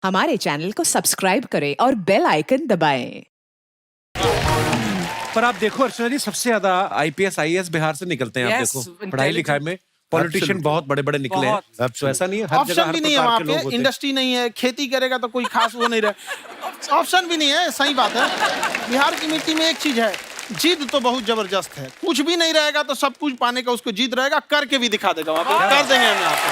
हमारे चैनल को सब्सक्राइब करें और बेल आइकन दबाएं। पर आप देखो अर्चना जी, सबसे ज्यादा आईपीएस आईएएस बिहार से निकलते हैं। आप Yes, देखो पढ़ाई लिखाई में Absolutely. पॉलिटिशियन बहुत बड़े बड़े निकले हैं। तो ऐसा नहीं है, हर जगह ऑप्शन हर भी नहीं है प्रकार वहाँ के लोग पे, होते हैं। इंडस्ट्री नहीं है, खेती करेगा तो कोई खास वो नहीं रहे। ऑप्शन भी नहीं है, सही बात है। बिहार की मिट्टी में एक चीज है, जिद तो बहुत जबरदस्त है। कुछ भी नहीं रहेगा तो सब कुछ पाने का उसको जिद रहेगा, करके भी दिखा देगा। वहाँ पे कर देंगे हम आपको।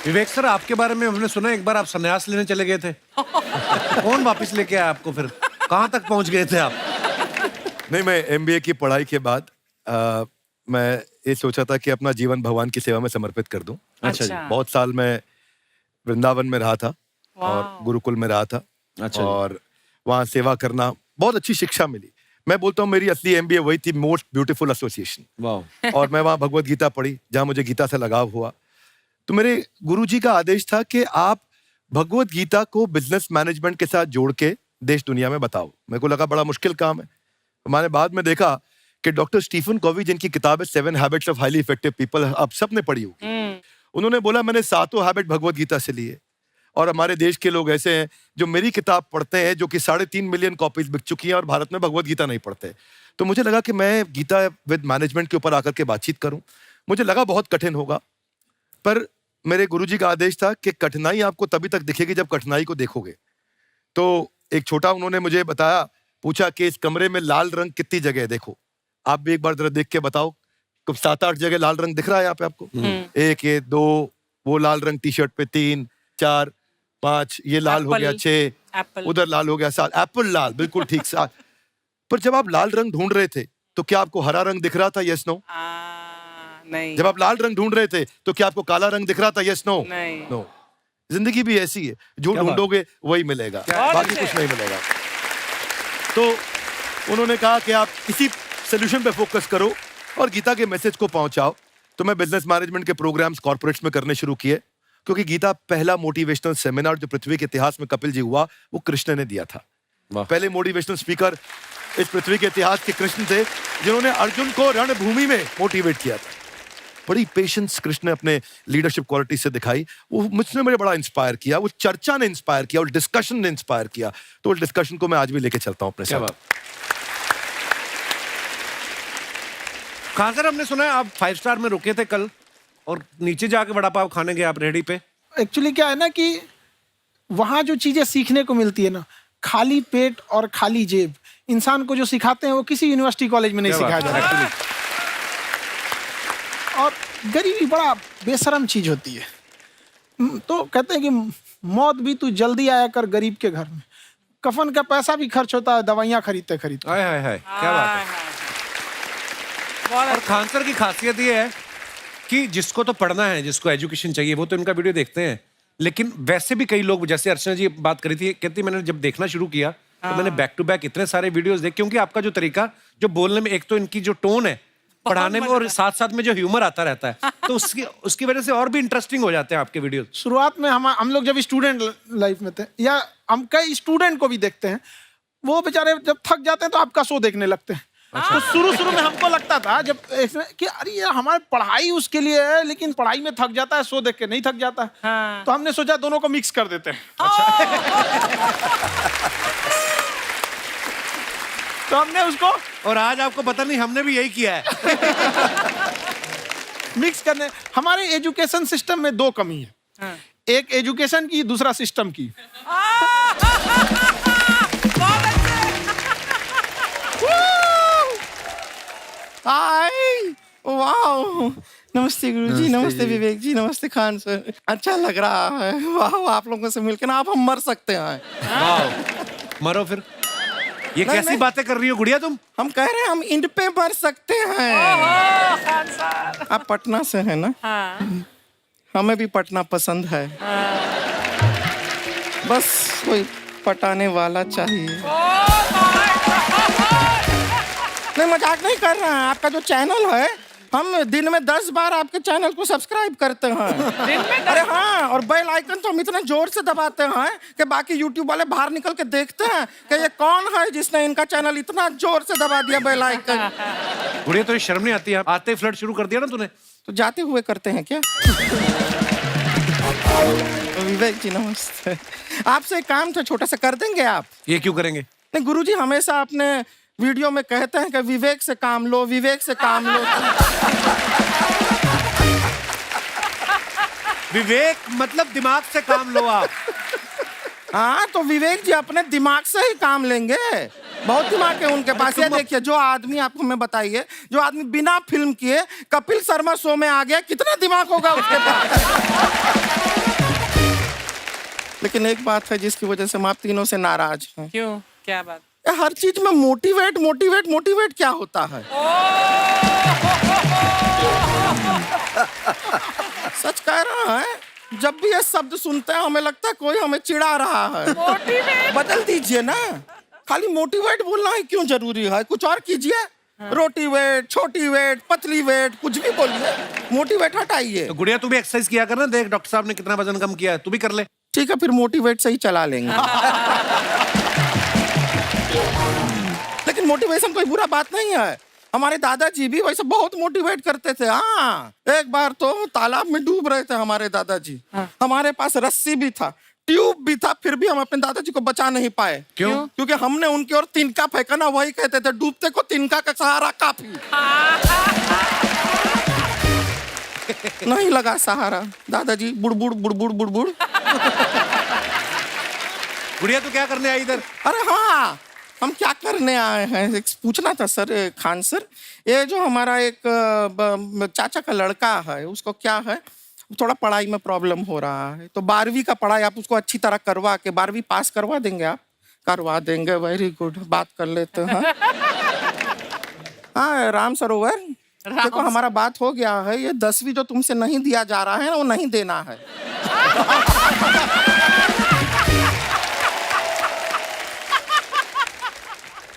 विवेक सर, आपके बारे में हमने सुना एक बार आप संन्यास लेने चले गए थे। कौन वापस लेके आया आपको? फिर कहाँ तक पहुंच गए थे आप? नहीं, मैं एमबीए की पढ़ाई के बाद मैं ये सोचा था कि अपना जीवन भगवान की सेवा में समर्पित कर दूं। अच्छा जी। बहुत साल मैं वृंदावन में रहा था और गुरुकुल में रहा था। अच्छा जी। और वहाँ सेवा करना बहुत अच्छी शिक्षा मिली। मैं बोलता हूँ मेरी असली एमबीए वही थी, मोस्ट ब्यूटीफुल एसोसिएशन। वाह। और मैं वहाँ भगवत गीता पढ़ी, जहाँ मुझे गीता से लगाव हुआ। तो मेरे गुरुजी का आदेश था कि आप भगवत गीता को बिजनेस मैनेजमेंट के साथ जोड़ के देश दुनिया में बताओ। मेरे को लगा बड़ा मुश्किल काम है। मैंने बाद में देखा कि डॉक्टर स्टीफन कोवी, जिनकी किताब है 7 habits of highly effective people, आप सबने पढ़ी होगी। उन्होंने बोला मैंने 7 हैबिट भगवत गीता से लिए। और हमारे देश के लोग ऐसे हैं जो मेरी किताब पढ़ते हैं, जो कि 3.5 मिलियन कॉपीज बिक चुकी हैं, और भारत में भगवत गीता नहीं पढ़ते। तो मुझे लगा कि मैं गीता विद मैनेजमेंट के ऊपर आकर के बातचीत करूं। मुझे लगा बहुत कठिन होगा, पर मेरे गुरुजी का आदेश था कि कठिनाई आपको तभी तक दिखेगी जब कठिनाई को देखोगे। तो एक छोटा उन्होंने मुझे बताया, पूछा कि इस कमरे में लाल रंग कितनी जगह है, देखो आप भी एक बार जरा देख के बताओ। कुछ 7-8 जगह लाल रंग दिख रहा है यहाँ पे आपको? 1 ये 2 वो लाल रंग टी शर्ट पे, 3 4 5 ये लाल हो गया, 6 उधर लाल हो गया, 7 एप्पल लाल, बिल्कुल ठीक 7। पर जब आप लाल रंग ढूंढ रहे थे तो क्या आपको हरा रंग दिख रहा था? Yes no? नहीं। जब आप लाल रंग ढूंढ रहे थे तो क्या आपको काला रंग दिख रहा था? Yes no? नहीं। नो। जिंदगी भी ऐसी है, जो क्या बात? ढूंढोगे वही मिलेगा, बाकी कुछ नहीं मिलेगा। तो उन्होंने कहा कि आप इसी सोल्यूशन पे फोकस करो और गीता के मैसेज को पहुंचाओ। तो मैं बिजनेस मैनेजमेंट के प्रोग्राम्स कॉर्पोरेट्स में करने शुरू किए, क्योंकि गीता पहला मोटिवेशनल सेमिनार जो पृथ्वी के इतिहास में कपिल जी हुआ, वो कृष्ण ने दिया था। पहले मोटिवेशनल स्पीकर इस पृथ्वी के इतिहास के कृष्ण थे, जिन्होंने अर्जुन को रणभूमि में मोटिवेट किया था। बड़ी पेशेंस कृष्ण ने अपने लीडरशिप क्वालिटी से दिखाई। वो मुझसे मुझे बड़ा इंस्पायर किया, वो चर्चा ने इंस्पायर किया, वो डिस्कशन ने इंस्पायर किया। तो उस डिस्कशन को मैं आज भी लेके चलता हूँ अपने साथ। कहाँ सर, हमने सुना है आप 5 स्टार में रुके थे कल और नीचे जाके वड़ा पाव खाने गए आप रेडी पे। एक्चुअली क्या है ना कि वहाँ जो चीजें सीखने को मिलती है ना, खाली पेट और खाली जेब इंसान को जो सिखाते हैं वो किसी यूनिवर्सिटी कॉलेज में नहीं सिखाया जाता। और गरीबी बड़ा बेशरम चीज होती है। तो कहते हैं कि मौत भी तू जल्दी आया कर गरीब के घर में। कफन का पैसा भी खर्च होता है दवाइयाँ खरीदते खरीदते। हाय हाय हाय, क्या बात है। और खान सर की खासियत ये है कि जिसको तो पढ़ना है, जिसको एजुकेशन चाहिए, वो तो इनका वीडियो देखते हैं। लेकिन वैसे भी कई लोग, जैसे अर्चना जी बात करी थी, कहती मैंने जब देखना शुरू किया तो मैंने बैक टू बैक इतने सारे वीडियोस देखे, क्योंकि आपका जो तरीका जो बोलने में, एक तो इनकी जो टोन है पढ़ाने में, और साथ साथ में जो ह्यूमर आता रहता है, तो उसकी वजह से और भी इंटरेस्टिंग हो जाते हैं आपके वीडियो। शुरुआत में हम लोग जब स्टूडेंट लाइफ में थे, या हम कई स्टूडेंट को भी देखते हैं, वो बेचारे जब थक जाते हैं तो आपका शो देखने लगते हैं। तो शुरू में हमको लगता था जब कि अरे यार हमारी पढ़ाई उसके लिए है, लेकिन पढ़ाई में थक जाता है, शो देख के नहीं थक जाता है। हाँ। तो हमने सोचा दोनों को मिक्स कर देते हैं। तो हमने उसको, और आज आपको पता नहीं हमने भी यही किया है। मिक्स करने। हमारे एजुकेशन सिस्टम में 2 कमी है। हाँ। एक एजुकेशन की, दूसरा सिस्टम की। हाय, वाओ, नमस्ते गुरुजी, नमस्ते विवेक जी, नमस्ते खान सर। अच्छा लग रहा है, वाह आप लोगों से मिलकर ना आप हम मर सकते हैं। वाह, मरो फिर। ये कैसी बातें कर रही हो गुड़िया तुम? हम कह रहे हैं हम इंड पे मर सकते हैं। आप पटना से है ना? हाँ। हमें भी पटना पसंद है। बस कोई पटाने वाला चाहिए। नहीं, मजाक नहीं कर रहे हैं। आपका जो चैनल है, हम दिन में 10 बार आपके चैनल को सब्सक्राइब करते हैं। दिन में 10? अरे हाँ, और बेल आइकन तो हम इतना जोर से दबाते हैं कि बाकी यूट्यूब वाले बाहर निकल के देखते हैं कि ये कौन है जिसने इनका चैनल इतना जोर से दबा दिया बेल आइकन। गुड़िया तो शर्म नहीं आती है? आते ही फ्लर्ट शुरू कर दिया ना तूने। तो जाते हुए करते हैं क्या? विवेक जी नमस्ते। आपसे एक काम था छोटा सा, कर देंगे आप? ये क्यों करेंगे? नहीं गुरुजी हमेशा अपने वीडियो में कहते हैं कि विवेक से काम लो, विवेक से काम लो। विवेक मतलब दिमाग से काम लो आप। हाँ तो विवेक जी अपने दिमाग से ही काम लेंगे, बहुत दिमाग है उनके पास। ये देखिए जो आदमी, आपको मैं बताइए, जो आदमी बिना फिल्म किए कपिल शर्मा शो में आ गया, कितना दिमाग होगा उसके पास। लेकिन एक बात है जिसकी वजह से हम आप तीनों से नाराज हैं। क्यों, क्या बात? हर चीज में मोटिवेट मोटिवेट मोटिवेट क्या होता है? सच कह रहा है, जब भी ये शब्द सुनते हैं हमें लगता है कोई हमें चिढ़ा रहा है। मोटिवेट बदल दीजिए ना, खाली मोटिवेट बोलना ही क्यों जरूरी है? कुछ और कीजिए। रोटी वेट, छोटी वेट, पतली वेट, कुछ भी बोलिए, मोटिवेट हटाइए। तो गुड़िया तू भी एक्सरसाइज किया कर ना, देख डॉक्टर साहब ने कितना वजन कम किया है, तू भी कर ले। ठीक है फिर मोटिवेट से ही चला लेंगे। लेकिन मोटिवेशन कोई बुरा बात नहीं है। हमारे दादाजी भी वैसे बहुत मोटिवेट करते थे। हाँ, एक बार तो तालाब में डूब रहे थे हमारे दादाजी। हमारे पास रस्सी भी था, ट्यूब भी था, फिर भी हम अपने दादाजी को बचा नहीं पाए। क्यों? क्योंकि हमने उनकी ओर तिनका फेंका ना, वही कहते थे डूबते को तिनका का सहारा काफी। नहीं लगा सहारा, दादाजी बुड़बुड़ बुड़बुड़ बुड़बुड़। गुड़िया तू क्या करने आई इधर? अरे हाँ, हम क्या करने आए हैं एक पूछना था सर, खान सर। ये जो हमारा एक चाचा का लड़का है, उसको क्या है, थोड़ा पढ़ाई में प्रॉब्लम हो रहा है, तो 12वीं का पढ़ाई आप उसको अच्छी तरह करवा के 12वीं पास करवा देंगे आप? करवा देंगे, वेरी गुड, बात कर लेते हैं। हाँ राम सरोवर, देखो हमारा बात हो गया है, ये 10वीं जो तुमसे नहीं दिया जा रहा है वो नहीं देना है।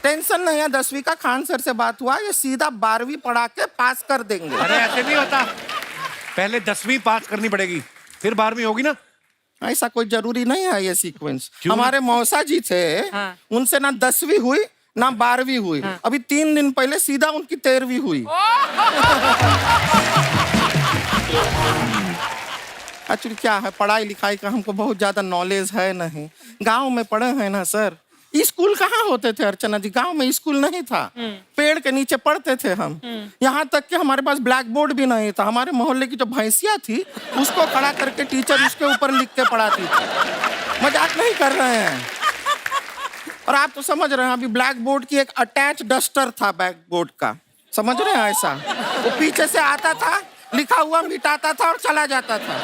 टेंशन नहीं है, 10वीं का खान सर से बात हुआ, ये सीधा 12वीं पढ़ा के पास कर देंगे। अरे ऐसे नहीं होता, पहले 10वीं पास करनी पड़ेगी, फिर 12वीं होगी ना। ऐसा कोई जरूरी नहीं है ये सीक्वेंस। क्यों? हमारे मौसा जी थे, हाँ। उनसे ना 10वीं हुई ना 12वीं हुई, अभी 3 दिन पहले सीधा उनकी 13वीं हुई। एक्चुअली क्या है, पढ़ाई लिखाई का हमको बहुत ज्यादा नॉलेज है नहीं, गांव में पढ़े हैं ना सर। स्कूल कहाँ होते थे अर्चना जी, गांव में स्कूल नहीं था, पेड़ के नीचे पढ़ते थे हम। यहाँ तक कि हमारे पास ब्लैक बोर्ड भी नहीं था, हमारे मोहल्ले की जो भैंसिया थी उसको खड़ा करके टीचर उसके ऊपर लिख के पढ़ाती थी। मजाक नहीं कर रहे हैं। और आप तो समझ रहे हैं, अभी ब्लैक बोर्ड की एक अटैच डस्टर था बैक बोर्ड का, समझ रहे हैं ऐसा, वो पीछे से आता था, लिखा हुआ मिटाता था और चला जाता था।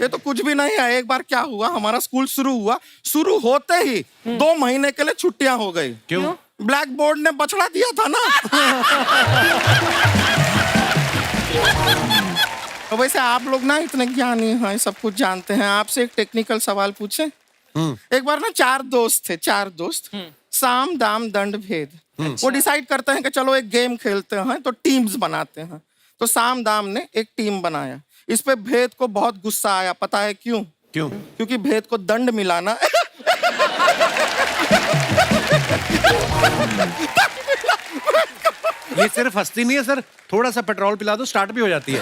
ये तो कुछ भी नहीं है। एक बार क्या हुआ, हमारा स्कूल शुरू हुआ, शुरू होते ही 2 महीने के लिए छुट्टियां हो गई। क्यों? ब्लैक बोर्ड ने बछड़ा दिया था ना। तो वैसे आप लोग ना इतने ज्ञानी हैं, सब कुछ जानते हैं। आपसे एक टेक्निकल सवाल पूछे। एक बार ना 4 दोस्त थे, 4 दोस्त, साम दाम दंड भेद। वो डिसाइड करते हैं कि चलो एक गेम खेलते हैं, तो टीम्स बनाते हैं। तो साम दाम ने एक टीम बनाया, इस पे भेद को बहुत गुस्सा आया। पता है क्यों? क्यों? क्योंकि भेद को दंड मिलाना। ये सिर्फ हंसती नहीं है सर, थोड़ा सा पेट्रोल पिला दो, स्टार्ट भी हो जाती है।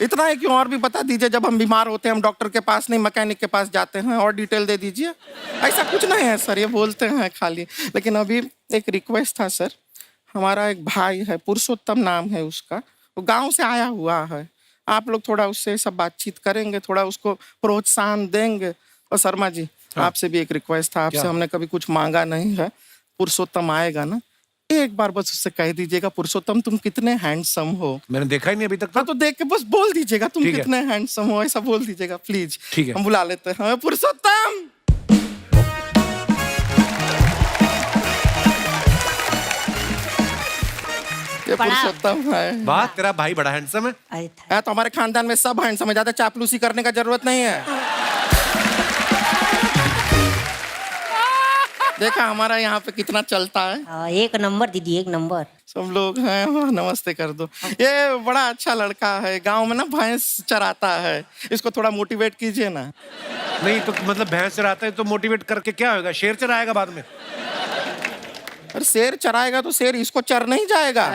इतना है क्यों और भी बता दीजिए। जब हम बीमार होते हैं हम डॉक्टर के पास नहीं मैकेनिक के पास जाते हैं, और डिटेल दे दीजिए। ऐसा कुछ नहीं है सर, ये बोलते हैं खाली। लेकिन अभी एक रिक्वेस्ट था सर, हमारा एक भाई है, पुरुषोत्तम नाम है उसका, वो गांव से आया हुआ है। आप लोग थोड़ा उससे सब बातचीत करेंगे, थोड़ा उसको प्रोत्साहन देंगे। और शर्मा जी, आपसे भी एक रिक्वेस्ट था, आपसे हमने कभी कुछ मांगा नहीं है। पुरुषोत्तम आएगा ना, एक बार बस उससे कह दीजिएगा, पुरुषोत्तम तुम कितने हैंडसम हो। मैंने देखा ही नहीं अभी तक हाँ तो देख के बस बोल दीजिएगा तुम ठीक है। कितने हैंडसम हो, ऐसा बोल दीजिएगा प्लीज। ठीक है। हम बुला लेते हैं पुरुषोत्तम। ये पुरुषोत्तम है। वाह, तेरा भाई बड़ा हैंडसम है। है तो हमारे खानदान में सब हैंडसम है, ज्यादा चापलूसी करने का जरूरत नहीं है। देखा हमारा यहाँ पे कितना चलता है। एक नंबर दीदी, एक नंबर। सब लोग हैं, हाँ, नमस्ते कर दो। ये बड़ा अच्छा लड़का है, गांव में ना भैंस चराता है, इसको थोड़ा मोटिवेट कीजिए ना। नहीं तो मतलब भैंस चराता है तो मोटिवेट करके क्या होगा, शेर चराएगा बाद में। अरे शेर चराएगा तो शेर इसको चर नहीं जाएगा।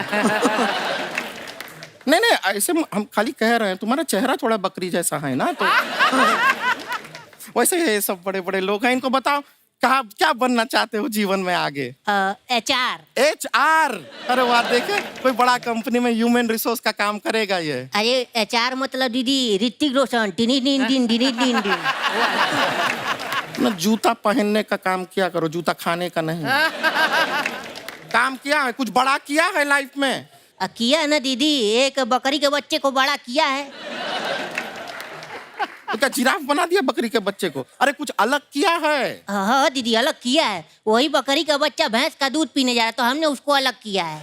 नहीं नहीं, ऐसे हम खाली कह रहे हैं, तुम्हारा चेहरा थोड़ा बकरी जैसा है ना, तो वैसे ये सब बड़े बड़े लोग हैं। इनको बताओ कहा क्या बनना चाहते हो जीवन में आगे? HR। HR। अरे वाह, देखे कोई बड़ा कंपनी में ह्यूमन रिसोर्स का काम करेगा ये। अरे HR मतलब दीदी ऋतिक रोशन, टिनी टिन टिन टिनी टिन टिन। ना जूता पहनने का काम किया करो, जूता खाने का नहीं। काम किया है, कुछ बड़ा किया है लाइफ में? किया है ना दीदी, एक बकरी के बच्चे को बड़ा किया है। तो क्या जिराफ बना दिया बकरी के बच्चे को? अरे कुछ अलग किया है। हाँ दीदी, अलग किया है। वही बकरी का बच्चा भैंस का दूध पीने जा रहा है, तो हमने उसको अलग किया है।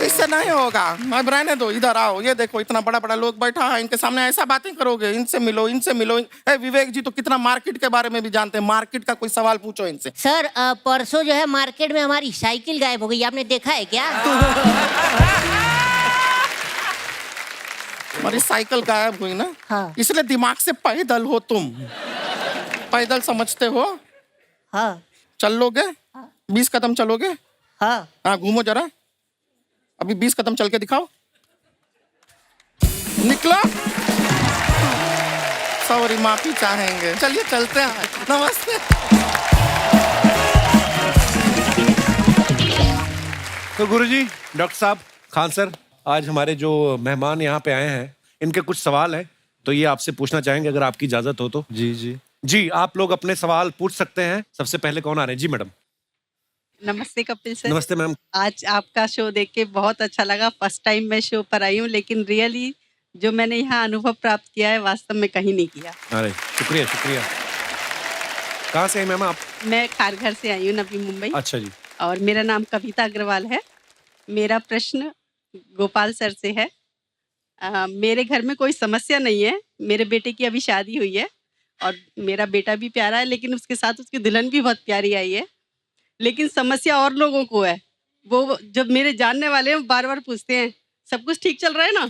इससे नहीं होगा, मैं रहने दो, इधर आओ। ये देखो इतना बड़ा बड़ा लोग बैठा है, इनके सामने ऐसा बातें करोगे? इनसे मिलो, इनसे मिलो। विवेक जी तो कितना मार्केट के बारे में भी जानते हैं, मार्केट का कोई सवाल पूछो इनसे। सर परसों जो है मार्केट में हमारी साइकिल गायब हो गई, आपने देखा है क्या? हमारी साइकिल गायब हुई ना? हाँ। इसलिए दिमाग से पैदल हो तुम। पैदल समझते हो? हाँ। चल लोगे? 20 कदम चलोगे? हाँ। हाँ, घूमो जरा, अभी 20 कदम चल के दिखाओ। निकलो। सॉरी, माफी चाहेंगे। चलिए चलते हैं। नमस्ते। तो गुरुजी, डॉक्टर साहब, खान सर, आज हमारे जो मेहमान यहाँ पे आए हैं, इनके कुछ सवाल हैं, तो ये आपसे पूछना चाहेंगे अगर आपकी इजाजत हो तो। जी जी जी, आप लोग अपने सवाल पूछ सकते हैं। सबसे पहले कौन आ रहे हैं? जी मैडम। नमस्ते कपिल सर। नमस्ते मैम। आज आपका शो देख के बहुत अच्छा लगा। फर्स्ट टाइम मैं शो पर आई हूँ, लेकिन रियली जो मैंने यहाँ अनुभव प्राप्त किया है वास्तव में कहीं नहीं किया। अरे शुक्रिया शुक्रिया। कहाँ से हैं मैम आप? मैं खारघर से आई हूँ, नवी मुंबई। अच्छा जी। और मेरा नाम कविता अग्रवाल है। मेरा प्रश्न गोपाल सर से है। मेरे घर में कोई समस्या नहीं है। मेरे बेटे की अभी शादी हुई है और मेरा बेटा भी प्यारा है, लेकिन उसके साथ उसकी दुल्हन भी बहुत प्यारी आई है। लेकिन समस्या और लोगों को है। वो जब मेरे जानने वाले हैं बार बार पूछते हैं सब कुछ ठीक चल रहा है ना?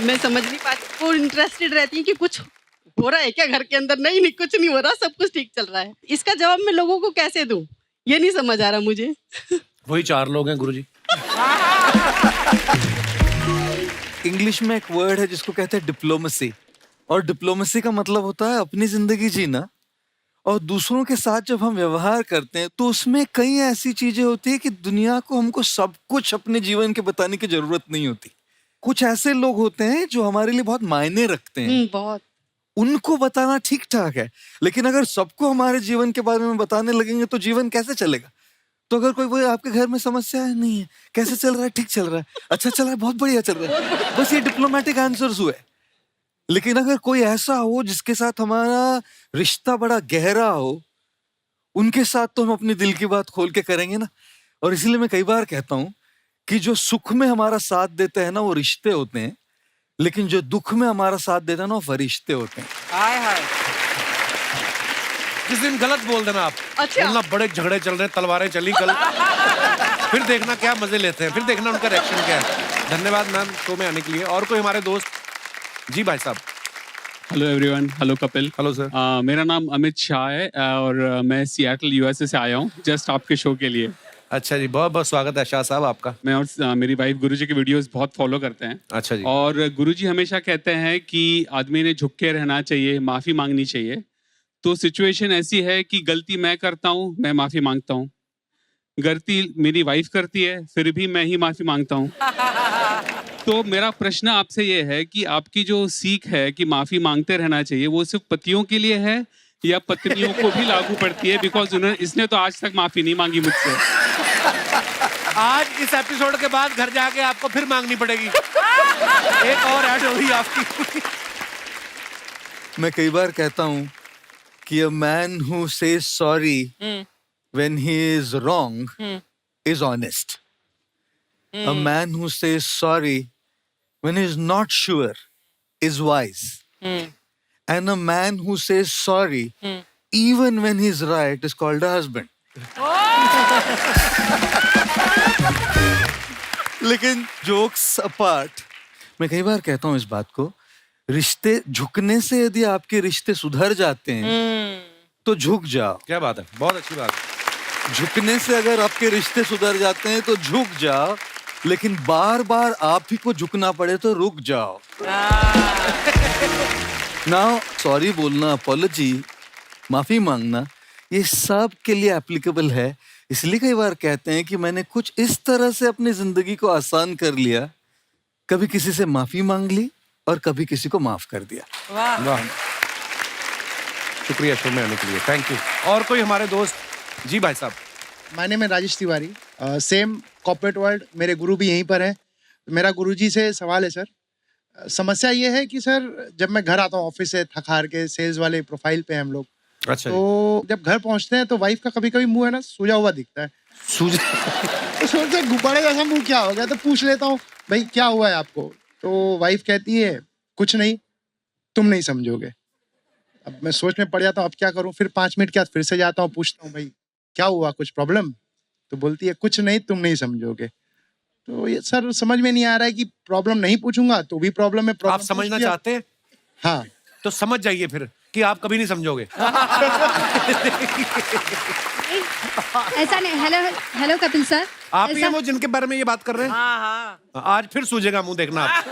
मैं समझ नहीं पाती। वो इंटरेस्टेड रहती है कि कुछ हो रहा है क्या घर के अंदर? नहीं नहीं, कुछ नहीं हो रहा, सब कुछ ठीक चल रहा है। इसका जवाब मैं लोगों को कैसे दूं, ये नहीं समझ आ रहा मुझे। वही 4 लोग हैं गुरुजी। इंग्लिश में एक वर्ड है जिसको कहते हैं डिप्लोमेसी, और डिप्लोमेसी का मतलब होता है अपनी जिंदगी जीना, और दूसरों के साथ जब हम व्यवहार करते हैं तो उसमें कई ऐसी चीजें होती है कि दुनिया को हमको सब कुछ अपने जीवन के बताने की जरूरत नहीं होती। कुछ ऐसे लोग होते हैं जो हमारे लिए बहुत मायने रखते हैं, बहुत। उनको बताना ठीक ठाक है, लेकिन अगर सबको हमारे जीवन के बारे में बताने लगेंगे तो जीवन कैसे चलेगा? तो अगर कोई आपके घर में समस्या है, नहीं है, कैसे चल रहा है? ठीक चल रहा है, अच्छा चल रहा है, बहुत बढ़िया चल रहा है, बस ये डिप्लोमेटिक आंसर्स हुए। लेकिन अगर कोई ऐसा हो जिसके साथ हमारा रिश्ता बड़ा गहरा हो, उनके साथ तो हम अपने दिल की बात खोल के करेंगे ना। और इसलिए मैं कई बार कहता हूं कि जो सुख में हमारा साथ देते हैं ना वो रिश्ते होते हैं, लेकिन जो दुख में हमारा साथ देता है ना वो फरिश्ते होते हैं। हाय हाय। किस दिन गलत बोल देना आप। अच्छा। बोलना बड़े झगड़े चल रहे हैं, तलवारें चली कल। फिर देखना क्या मजे लेते हैं, फिर देखना उनका रिएक्शन क्या है। धन्यवाद मैम शो में आने के लिए। और कोई हमारे दोस्त? जी भाई साहब। Hello everyone. Hello Kapil. Hello sir. मेरा नाम अमित शाह है और मैं सियाटल यूएसए से आया हूँ जस्ट आपके शो के लिए। अच्छा जी, बहुत बहुत स्वागत है शाह साहब आपका। मैं और मेरी वाइफ गुरुजी के वीडियोस बहुत फॉलो करते हैं। अच्छा जी। और गुरुजी हमेशा कहते हैं कि आदमी ने झुक के रहना चाहिए, माफ़ी मांगनी चाहिए। तो सिचुएशन ऐसी है कि गलती मैं करता हूँ, मैं माफ़ी मांगता हूँ, गलती मेरी वाइफ करती है, फिर भी मैं ही माफ़ी मांगता हूँ। तो मेरा प्रश्न आपसे ये है कि आपकी जो सीख है कि माफ़ी मांगते रहना चाहिए, वो सिर्फ पतियों के लिए है या पत्नियों को भी लागू पड़ती है? बिकॉज इसने तो आज तक माफ़ी नहीं मांगी मुझसे। आज इस एपिसोड के बाद घर जाके आपको फिर मांगनी पड़ेगी। एक और ऐड होगी आपकी। मैं कई बार कहता हूं कि a man who says sorry when he is wrong is honest. A man who says sorry when he is not sure is wise. And a man who says sorry even when he is right is called a husband. लेकिन jokes apart, मैं कई बार कहता हूं इस बात को, रिश्ते झुकने से यदि आपके रिश्ते सुधर जाते हैं तो झुक जाओ। क्या बात है, बहुत अच्छी बात है। झुकने से अगर आपके रिश्ते सुधर जाते हैं तो झुक जाओ, लेकिन बार बार आप ही को झुकना पड़े तो रुक जाओ। नाउ सॉरी बोलना, अपॉलजी, माफी मांगना, ये सब के लिए एप्लीकेबल है। इसलिए कई बार कहते हैं कि मैंने कुछ इस तरह से अपनी जिंदगी को आसान कर लिया, कभी किसी से माफी मांग ली और कभी किसी को माफ कर दिया। वाह, शुक्रिया शो में आने के लिए, थैंक यू। और कोई हमारे दोस्त? जी भाई साहब। माय नेम है Rajesh Tiwari, same corporate world, मेरे गुरु भी यहीं पर हैं। मेरा गुरुजी से सवाल है सर। समस्या ये है कि सर जब मैं घर आता हूँ ऑफिस से थक हार के, सेल्स वाले प्रोफाइल पे हैं हम लोग, अच्छा तो जब घर पहुंचते हैं तो वाइफ का कभी कभी मुंह है ना सूजा हुआ दिखता है। सूझ तो सोचते हैं गुब्बारे जैसा मुंह क्या हो गया, तो पूछ लेता हूँ भाई क्या हुआ है आपको, तो वाइफ कहती है कुछ नहीं, तुम नहीं समझोगे। अब मैं सोच में पड़ जाता हूँ अब क्या करूँ। फिर 5 मिनट के बाद फिर से जाता हूँ, पूछता हूँ भाई क्या हुआ, कुछ प्रॉब्लम? तो बोलती है कुछ नहीं, तुम नहीं समझोगे। तो ये सर समझ में नहीं आ रहा है कि प्रॉब्लम नहीं पूछूंगा तो भी प्रॉब्म है। आप समझना चाहते हैं? हाँ, तो समझ जाइए फिर कि आप कभी नहीं समझोगे। ऐसा नहीं। हेलो हेलो कपिल सर, आप ही हैं वो जिनके बारे में ये बात कर रहे हैं? हाँ। आज फिर सूझेगा मुंह, देखना आप।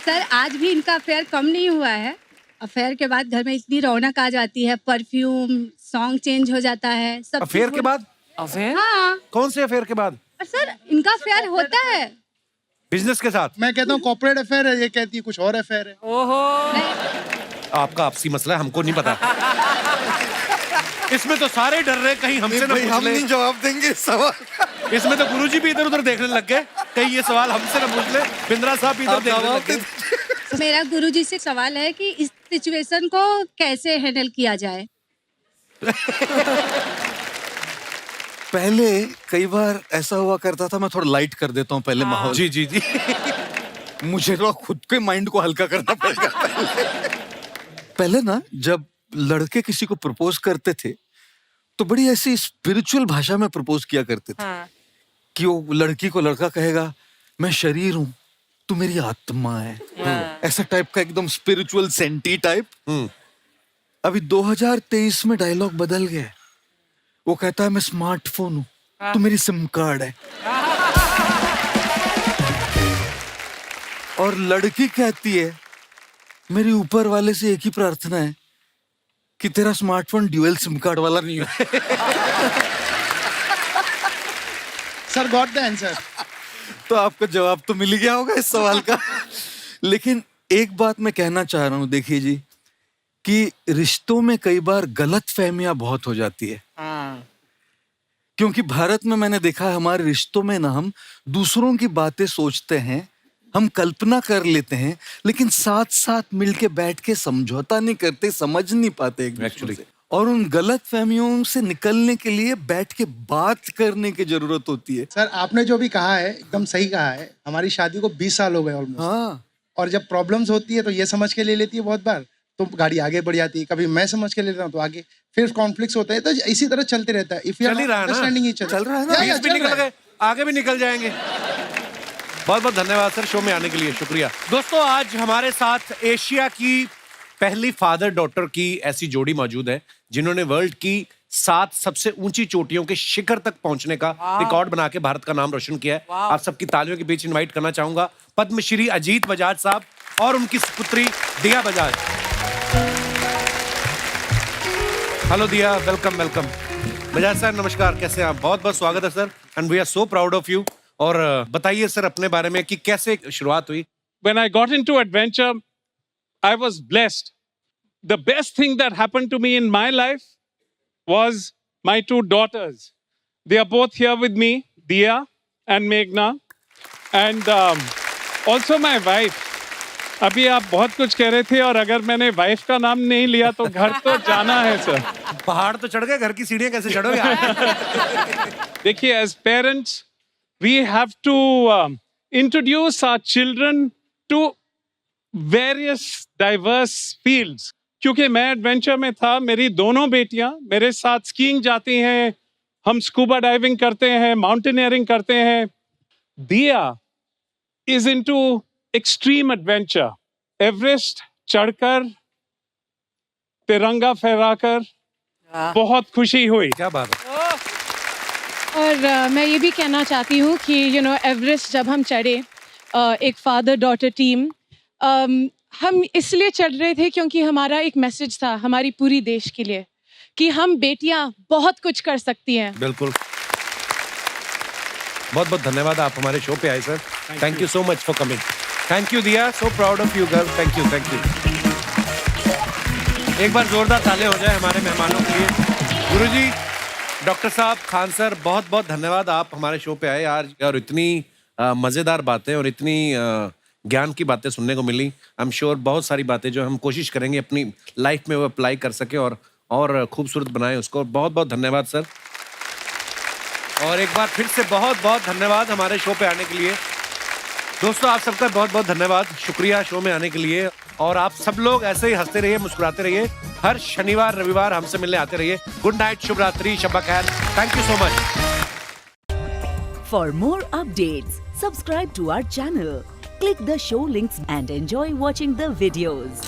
सर आज भी इनका अफेयर कम नहीं हुआ है। अफेयर के बाद घर में इतनी रौनक आ जाती है, परफ्यूम, सॉन्ग चेंज हो जाता है, सब। अफेयर के बाद? अफेयर? हाँ। कौन से अफेयर के बाद? सर इनका अफेयर होता है बिजनेस के साथ। मैं कहता हूँ कॉर्पोरेट अफेयर है, ये कहती है कुछ और अफेयर है। आपका आपसी मसला है, हमको नहीं पता। इसमें तो सारे डर रहे कहीं हमसे ना पूछ हम ले। नहीं जवाब देंगे इस सवाल। इसमें तो गुरुजी भी इधर उधर देखने लग गए, कहीं ये सवाल हमसे ना पूछ ले। बिंद्रा साहब भी इधर आप देखने जवाब लग गए। मेरा गुरुजी से सवाल है कि इस सिचुएशन को कैसे हैंडल किया जाए। पहले कई बार ऐसा हुआ करता था, मैं थोड़ा लाइट कर देता हूँ पहले माहौल। जी जी जी। मुझे तो खुद के माइंड को हल्का करना पड़ेगा पहले ना, जब लड़के किसी को प्रपोज करते थे तो बड़ी ऐसी स्पिरिचुअल भाषा में प्रपोज किया करते थे। कि वो लड़की को लड़का कहेगा मैं शरीर हूँ, तू मेरी आत्मा है। ऐसा टाइप का एकदम स्पिरिचुअल सेंटी टाइप। अभी 2023 में डायलॉग बदल गया है। वो कहता है मैं स्मार्टफोन हूँ, तू मेरी सिम कार्ड है। और लड़की कहती है मेरी ऊपर वाले से एक ही प्रार्थना है कि तेरा स्मार्टफोन ड्यूअल सिम कार्ड वाला नहीं हो। Sir got the answer. तो आपको जवाब तो मिल गया होगा इस सवाल का। लेकिन एक बात मैं कहना चाह रहा हूं, देखिए जी, कि रिश्तों में कई बार गलत फहमियां बहुत हो जाती है। क्योंकि भारत में मैंने देखा है हमारे रिश्तों में ना हम दूसरों की बातें सोचते हैं, हम कल्पना कर लेते हैं, लेकिन साथ साथ मिलके बैठ के समझौता नहीं करते, समझ नहीं पाते एक दूसरे से। और उन गलत फहमियों से निकलने के लिए बैठ के बात करने की जरूरत होती है। सर आपने जो भी कहा है एकदम सही कहा है। हमारी शादी को 20 साल हो गए ऑलमोस्ट। हाँ। और जब प्रॉब्लम्स होती है तो ये समझ के ले लेती है बहुत बार, तो गाड़ी आगे बढ़ जाती है। कभी मैं समझ के ले लेता हूँ तो आगे, फिर कॉन्फ्लिक्ट्स होते हैं, तो इसी तरह चलते रहता है। चल ही रहा है ना, चल रहा है ना, बीच भी निकल गए, आगे भी निकल जाएंगे। बहुत बहुत धन्यवाद सर शो में आने के लिए, शुक्रिया। दोस्तों आज हमारे साथ एशिया की पहली फादर डॉटर की ऐसी जोड़ी मौजूद है जिन्होंने वर्ल्ड की 7 सबसे ऊंची चोटियों के शिखर तक पहुंचने का रिकॉर्ड बना के भारत का नाम रोशन किया है। आप सबकी तालियों के बीच इनवाइट करना चाहूंगा पद्मश्री अजीत बजाज साहब और उनकी पुत्री Diya Bajaj. Hello Diya, welcome welcome. Bajaj sir नमस्कार, कैसे हैं आप? बहुत बहुत स्वागत है sir, and we are so proud of you. और बताइए सर अपने बारे में कि कैसे शुरुआत हुई। When I got into adventure, I was blessed. The best thing that happened to me in my life was my 2 daughters. They are both here with me, Dia and Meghna, and also my wife. अभी आप बहुत कुछ कह रहे थे और अगर मैंने वाइफ का नाम नहीं लिया तो घर तो जाना है सर। पहाड़ तो चढ़ गए, घर की सीढ़ियां कैसे चढ़ोगे? देखिए, as parents, we have to introduce our children to various diverse fields. क्योंकि मैं एडवेंचर में था, मेरी दोनों बेटियां मेरे साथ स्कीइंग जाती हैं, हम स्कूबा डाइविंग करते हैं, माउंटेनियरिंग करते हैं। दिया is into extreme adventure, Everest चढ़कर, तिरंगा फहराकर, बहुत खुशी हुई। क्या बात है। और मैं ये भी कहना चाहती हूँ कि एवरेस्ट जब हम चढ़े, एक फादर डॉटर टीम, हम इसलिए चढ़ रहे थे क्योंकि हमारा एक मैसेज था हमारी पूरी देश के लिए कि हम बेटियां बहुत कुछ कर सकती हैं। बिल्कुल। बहुत बहुत धन्यवाद, आप हमारे शो पे आए sir. Thank you so much for coming. Thank you Dia, so proud of you girl. Thank you, thank you. एक बार जोरदार ताले हो जाए हमारे मेहमानों के लिए। गुरुजी, डॉक्टर साहब, खान सर, बहुत बहुत धन्यवाद, आप हमारे शो पे आए यार, और इतनी मज़ेदार बातें और इतनी ज्ञान की बातें सुनने को मिली। आई एम श्योर बहुत सारी बातें जो हम कोशिश करेंगे अपनी लाइफ में वो अप्लाई कर सके और खूबसूरत बनाए उसको। बहुत बहुत धन्यवाद सर। और एक बार फिर से बहुत बहुत धन्यवाद हमारे शो पे आने के लिए। दोस्तों, आप सबका बहुत बहुत धन्यवाद, शुक्रिया शो में आने के लिए। और आप सब लोग ऐसे ही हंसते रहिए, मुस्कुराते रहिए। हर शनिवार रविवार हमसे मिलने आते रहिए। गुड नाइट, शुभ रात्रि, शब्बा खैर। Thank you so much. For more updates, subscribe to our channel, click the show links and enjoy watching the videos.